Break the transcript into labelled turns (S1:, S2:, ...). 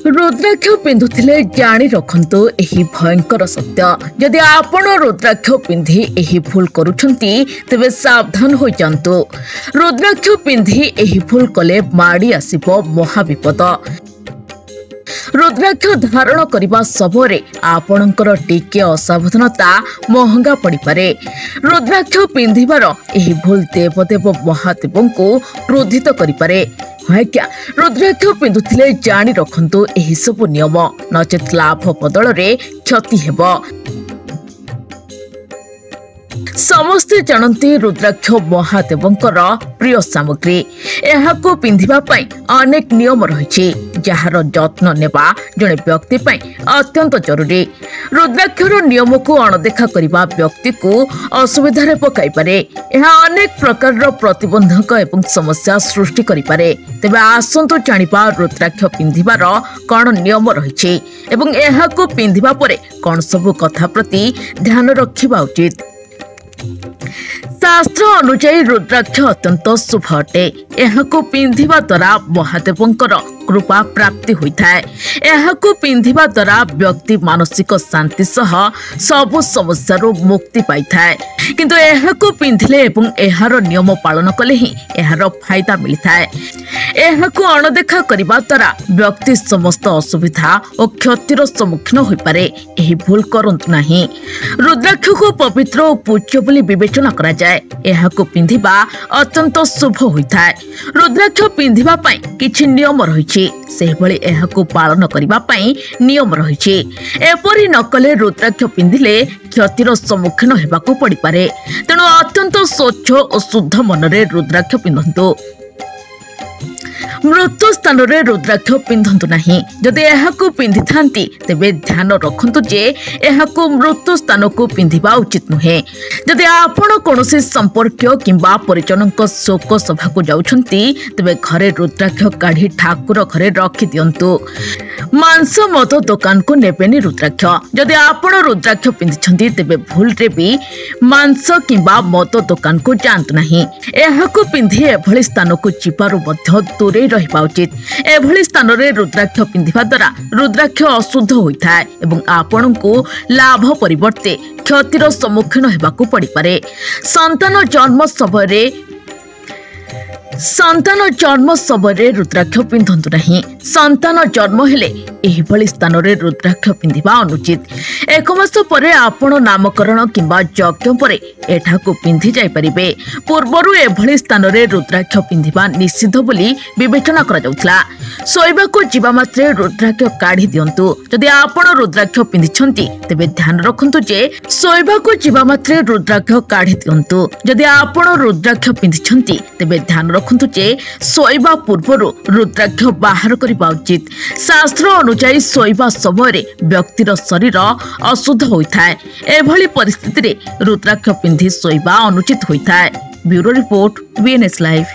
S1: रुद्राक्ष पिंधुथिले जानी रखंतु एही भयंकर सत्य। यदि आपण रुद्राक्ष पिंधि एही भूल करूछंती तेबे सावधान हो जांतु। रुद्राक्ष पिंधि एही भूल कले माड़ी आसिबो महाविपद। रुद्राक्ष धारण करने सबरे आपणकर टिके असावधानता महंगा पड़ पारे। रुद्राक्ष पिंधिबार एही भूल देवदेव महादेव को क्रोधित करिपारे। क्या रुद्राक्ष पिंधुथिले जानी रखंतु एही सबु नियम, नचेत लाभ बदल रे क्षति हेबो। समस्ते जानती रुद्राक्ष महादेवंकर प्रिय सामग्री। एहाको पिंधिबा पई अनेक नियम रहिछि, जहार जत्न नेबा जणे व्यक्ति पई अत्यंत जरूरी। रुद्राक्षर नियम को अणदेखा करिबा व्यक्ति को असुविधा रे पकाई पारे। एहा अनेक प्रकार प्रतिबंधक एवं समस्या सृष्टि करि पारे। तेबे आसंतु जानिबा रुद्राक्ष पिंधिबार कोन नियम रहिछि एवं एहाको पिंधिबा परे कोन सब कथा प्रति ध्यान रखिबा उचित। शास्त्र अनुसार रुद्राक्ष अत्यंत शुभ अटे। एहाको पिंधिबा द्वारा महादेवंकर कृपा प्राप्ति होइथाय। एहाको पिंधिबा द्वारा व्यक्ति मानसिक शांति सह सब समस्या मुक्ति पाइथाय। किंतु एहाको पिंधिले एवं एहार नियम पालन कले ही एहार फायदा मिलिथाय। एहाको अणदेखा करिबा द्वारा व्यक्ति समस्त असुविधा और क्षतिर सम्मुखीन होई पारे। एही भूल करंतु नाही। रुद्राक्ष को पवित्र और पूज्य बोली विवेचना करा जाय। एहाको पिंधिबा अत्यंत शुभ होइथाय। रुद्राक्ष पिंधिबा पई किछि नियम रहिछि, सेहिभଳି एहाको पालन करिबा पई नियम रहिछि। एपरि नकले रुद्राक्ष पिंधिले क्षतिर सम्मुखीन हेबाको पड़ी पारे। तेणु अत्यंत स्वच्छ और शुद्ध मनरे रुद्राक्ष पिंधन्तु। मृत्यु स्थान रे रुद्राक्ष पिंधन्तु नाही। जदि एहाको पिंधि थांती तेबे ध्यान रखंतु जे एहाको मृत्यु स्थान को पिंधिबा उचित नुहे। जदि आपण कोनोसी संपर्क किंबा परिजनक शोक सभा को जाउछंती तेबे घरे रुद्राक्ष काढी ठाकुर घरे रखि दियंतु। मांस मद दुकान को नेबेनी रुद्राक्ष। जदि आपण रुद्राक्ष पिंधिछंती तेबे भूल रे भी मांस किंबा मद दुकान को जांतु नाही। एहाको पिंधि एभଳି स्थान को चिपारु मध्य दूरे रहिबा उचित। एभଳି स्थान रे रुद्राक्ष पिंधिबा द्वारा रुद्राक्ष अशुद्ध होइथाय एवं आपणको लाभ परिवर्ते क्षतिर सम्मुखीन हेबाको पड़ी पारे। संतान जन्म समय रुद्राक्ष पिंधन्तु नहीं। संतान जन्म हेले एहिभଳି स्थान रे रुद्राक्ष पिंधिबा अनुचित। एक मास परे आपण नामकरण किंबा यज्ञ परे एठाको पिंधि जाय परिबे। पूर्वरु एभଳି स्थान रे रुद्राक्ष पिंधिबा निषिद्ध बोली विवेचना करा जाउथला। सोइबाको जीवा मात्रे रुद्राक्ष काढी दियंतु। जदि आपण रुद्राक्ष पिंधिछंती तेबे ध्यान रखंतु जे सोइबाको जीवा मात्रे रुद्राक्ष काढी दियंतु। जदि आपण रुद्राक्ष पिंधिछंती तेबे ध्यान रखंतु जे सोइबा पूर्वरु रुद्राक्ष बाहर करिबा उचित। शास्त्र अनुसार सोइबा समय व्यक्तिर शरीर अशुद्ध होइथाय। एभଳି परिस्थिति रे रुद्राक्ष पिंधि सोइबा अनुचित होइथाय। Bureau report, VNS live.